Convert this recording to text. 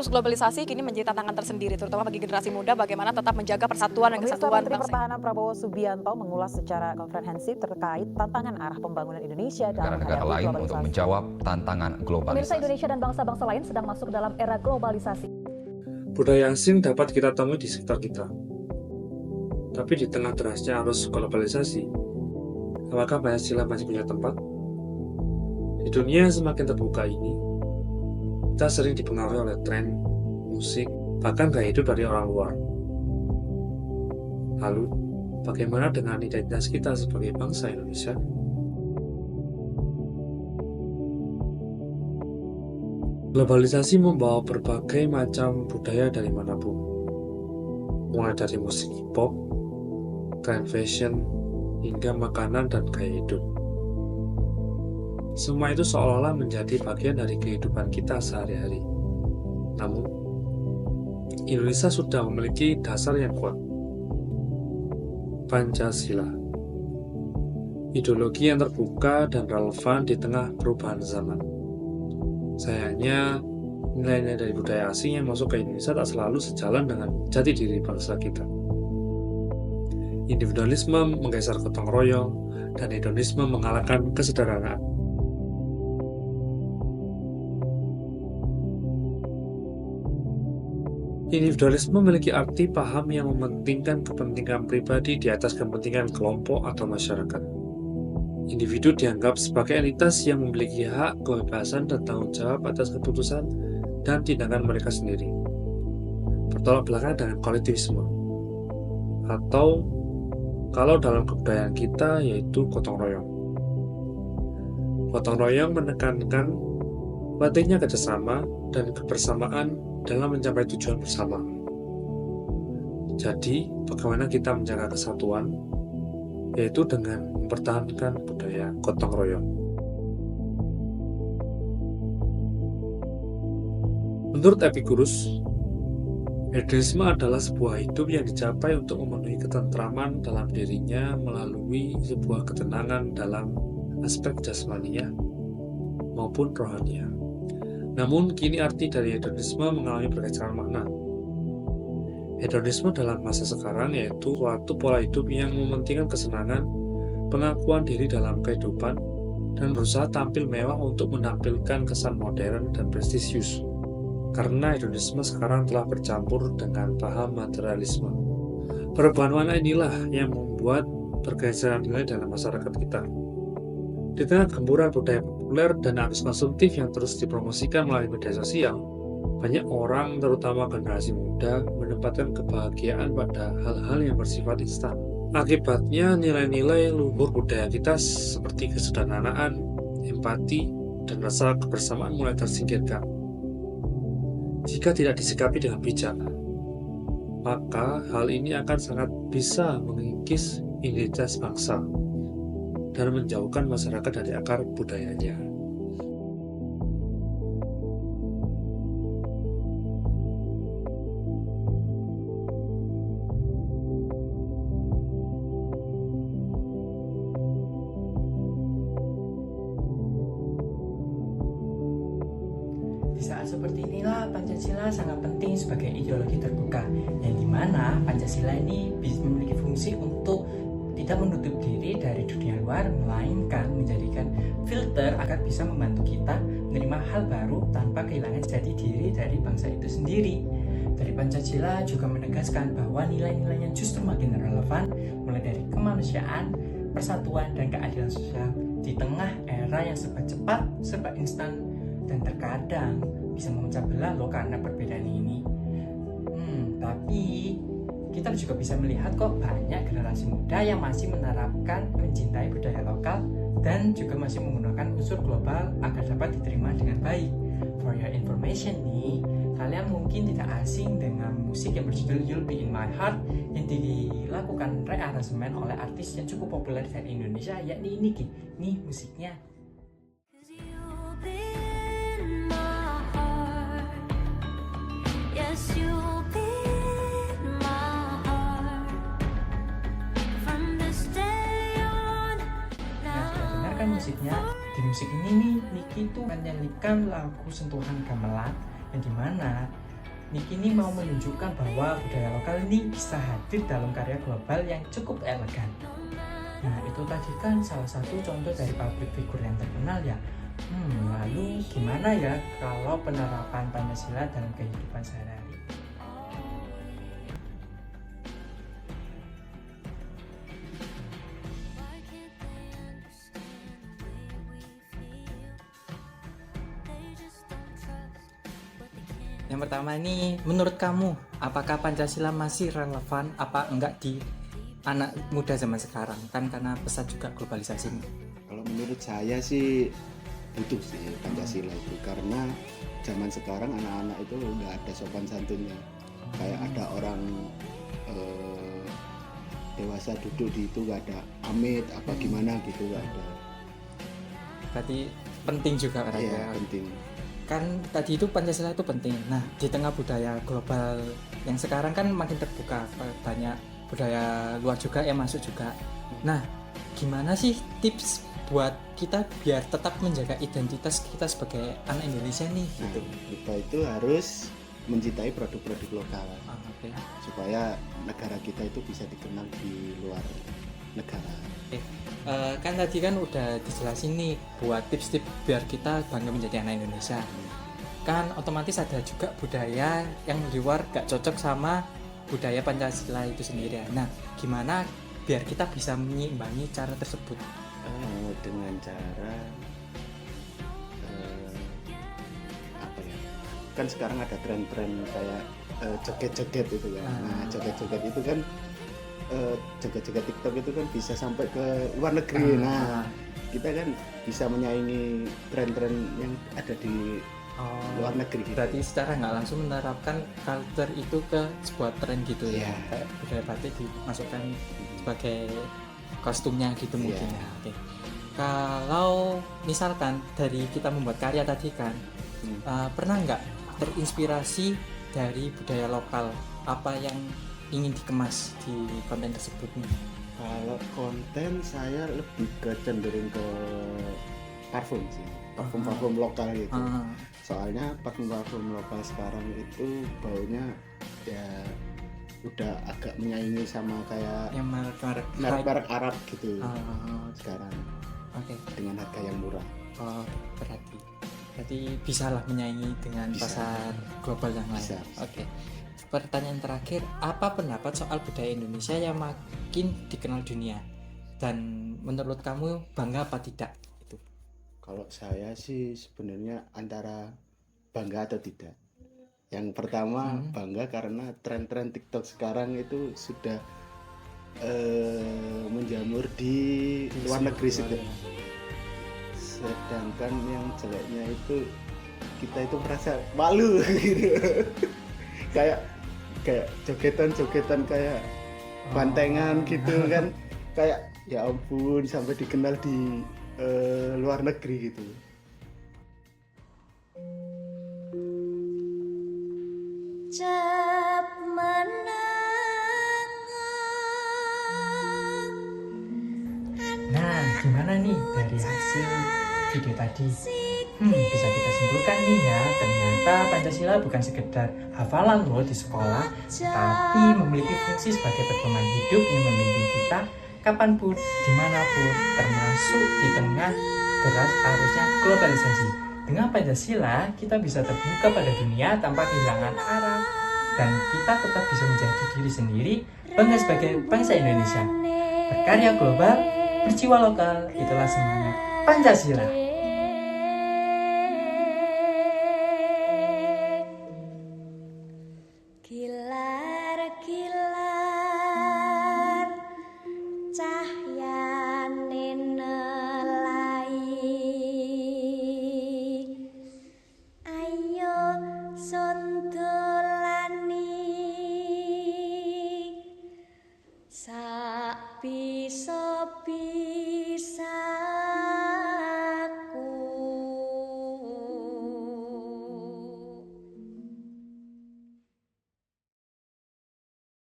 Globalisasi kini menjadi tantangan tersendiri, terutama bagi generasi muda bagaimana tetap menjaga persatuan dan kesatuan Menteri bangsa. Pertahanan Prabowo Subianto mengulas secara komprehensif terkait tantangan arah pembangunan Indonesia dalam negara-negara menghadapi lain untuk globalisasi. menjawab tantangan Pemirsa, globalisasi. Indonesia dan bangsa-bangsa lain sedang masuk dalam era globalisasi. Budaya asing dapat kita temui di sekitar kita. Tapi di tengah derasnya arus globalisasi, apakah Pancasila masih punya tempat? Di dunia yang semakin terbuka ini, kita sering dipengaruhi oleh tren, musik, bahkan gaya hidup dari orang luar. Lalu, bagaimana dengan identitas kita sebagai bangsa Indonesia? Globalisasi membawa berbagai macam budaya dari manapun, mulai dari musik hip-hop, tren fashion, hingga makanan dan gaya hidup. Semua itu seolah-olah menjadi bagian dari kehidupan kita sehari-hari. Namun, Indonesia sudah memiliki dasar yang kuat. Pancasila, ideologi yang terbuka dan relevan di tengah perubahan zaman. Sayangnya, nilai-nilai dari budaya asing yang masuk ke Indonesia tak selalu sejalan dengan jati diri bangsa kita. Individualisme menggeser gotong royong, dan hedonisme mengalahkan kesederhanaan. Individualisme memiliki arti paham yang mementingkan kepentingan pribadi di atas kepentingan kelompok atau masyarakat. Individu dianggap sebagai entitas yang memiliki hak, kebebasan, dan tanggung jawab atas keputusan dan tindakan mereka sendiri. Bertolak belakang dengan kolektivisme, atau kalau dalam kebudayaan kita yaitu gotong royong. Gotong royong menekankan pentingnya kerjasama dan kebersamaan dalam mencapai tujuan bersama. Jadi, bagaimana kita menjaga kesatuan, yaitu dengan mempertahankan budaya gotong royong. Menurut Epicurus, hedonisme adalah sebuah hidup yang dicapai untuk memenuhi ketentraman dalam dirinya melalui sebuah ketenangan dalam aspek jasmania maupun rohania. Namun, kini arti dari hedonisme mengalami pergeseran makna. Hedonisme dalam masa sekarang yaitu suatu pola hidup yang mementingkan kesenangan, pengakuan diri dalam kehidupan, dan berusaha tampil mewah untuk menampilkan kesan modern dan prestisius. Karena hedonisme sekarang telah bercampur dengan paham materialisme. Perubahan warna inilah yang membuat pergeseran nilai dalam masyarakat kita. Di tengah gempuran budaya populer dan arus konsumtif yang terus dipromosikan melalui media sosial, banyak orang, terutama generasi muda, menempatkan kebahagiaan pada hal-hal yang bersifat instan. Akibatnya, nilai-nilai luhur budaya kita seperti kesederhanaan, empati, dan rasa kebersamaan mulai tersingkirkan. Jika tidak disikapi dengan bijak, maka hal ini akan sangat bisa mengikis identitas bangsa dan menjauhkan masyarakat dari akar budayanya. Di saat seperti inilah Pancasila sangat penting sebagai ideologi terbuka, yang dimana Pancasila ini bisa memiliki fungsi untuk tidak menutup diri dari dunia luar, melainkan menjadikan filter agar bisa membantu kita menerima hal baru tanpa kehilangan jati diri dari bangsa itu sendiri. Dari Pancasila juga menegaskan bahwa nilai-nilainya justru makin relevan, mulai dari kemanusiaan, persatuan, dan keadilan sosial di tengah era yang serba cepat, serba instan, dan terkadang bisa memecah belah loh karena perbedaan ini. Tapi kita juga bisa melihat kok banyak generasi muda yang masih menerapkan mencintai budaya lokal dan juga masih menggunakan unsur global agar dapat diterima dengan baik. For your information nih, kalian mungkin tidak asing dengan musik yang berjudul You'll Be In My Heart yang dilakukan rearansemen oleh artis yang cukup populer dari Indonesia, yakni Niki. Nih musiknya. Musiknya di musik ini nih Niki itu menyanyikan lagu sentuhan gamelan yang dimana Niki ini mau menunjukkan bahwa budaya lokal ini bisa hadir dalam karya global yang cukup elegan. Nah, itu tadi kan salah satu contoh dari public figure yang terkenal ya. Lalu gimana ya kalau penerapan Pancasila dalam kehidupan sehari-hari? Yang pertama ini, menurut kamu, apakah Pancasila masih relevan apa enggak di anak muda zaman sekarang? Kan karena pesat juga globalisasi ini. Kalau menurut saya sih butuh sih Pancasila itu, karena zaman sekarang anak-anak itu nggak ada sopan santunnya. Kayak ada orang dewasa duduk di itu nggak ada amit apa gimana gitu, nggak ada. Berarti penting juga kan Iya, ya. penting. Kan tadi itu Pancasila itu penting. Nah, di tengah budaya global yang sekarang kan makin terbuka, banyak budaya luar juga yang masuk juga. Nah, gimana sih tips buat kita biar tetap menjaga identitas kita sebagai anak Indonesia nih Nah, gitu? kita itu harus mencintai produk-produk lokal Oke. supaya negara kita itu bisa dikenal di luar negara. Kan tadi kan udah dijelasin nih buat tips-tips biar kita bangga menjadi anak Indonesia. Kan otomatis ada juga budaya yang di luar gak cocok sama budaya Pancasila itu sendiri. Nah, gimana biar kita bisa menyeimbangi cara tersebut? Dengan cara apa ya? Kan sekarang ada tren-tren kayak joget-joget itu kan. Nah, joget-joget itu kan joget-joget TikTok itu kan bisa sampai ke luar negeri. Nah, kita kan bisa menyaingi tren-tren yang ada di luar negeri gitu. Berarti secara nggak langsung menerapkan culture itu ke sebuah tren gitu ya. Iya. Kayak budaya batik dimasukkan sebagai kostumnya gitu mungkin. Iya. Oke. Kalau misalkan dari kita membuat karya tadi kan, pernah nggak terinspirasi dari budaya lokal? Apa yang ingin dikemas di konten tersebut nih? Kalau konten saya lebih ke cenderung ke parfum sih, parfum lokal gitu. Soalnya parfum lokal sekarang itu baunya ya udah agak menyaingi sama kayak Yang merek-merek Arab gitu Oh, sekarang oke. dengan harga yang murah. Oh, berarti bisa lah menyaingi dengan Bisa. pasar global yang lain. Bisa. Oke. Pertanyaan terakhir, apa pendapat soal budaya Indonesia yang makin dikenal dunia? Dan menurut kamu bangga apa tidak? Itu. Kalau saya sih sebenarnya antara bangga atau tidak. Yang pertama bangga karena tren-tren TikTok sekarang itu sudah menjamur di luar negeri sedang. Sedangkan yang jeleknya itu kita itu merasa malu gitu. kayak jogetan kayak bantengan gitu kan, kayak ya ampun sampai dikenal di luar negeri gitu. Nah, gimana nih dari hasil video tadi? Bisa kita simpulkan nih ya, ternyata Pancasila bukan sekedar hafalan loh di sekolah, tapi memiliki fungsi sebagai pedoman hidup yang membimbing kita kapanpun, dimanapun, termasuk di tengah deras arusnya globalisasi. Dengan Pancasila, kita bisa terbuka pada dunia tanpa kehilangan arah, dan kita tetap bisa menjadi diri sendiri, bangga sebagai bangsa Indonesia. Berkarya global, berjiwa lokal, itulah semangat Pancasila.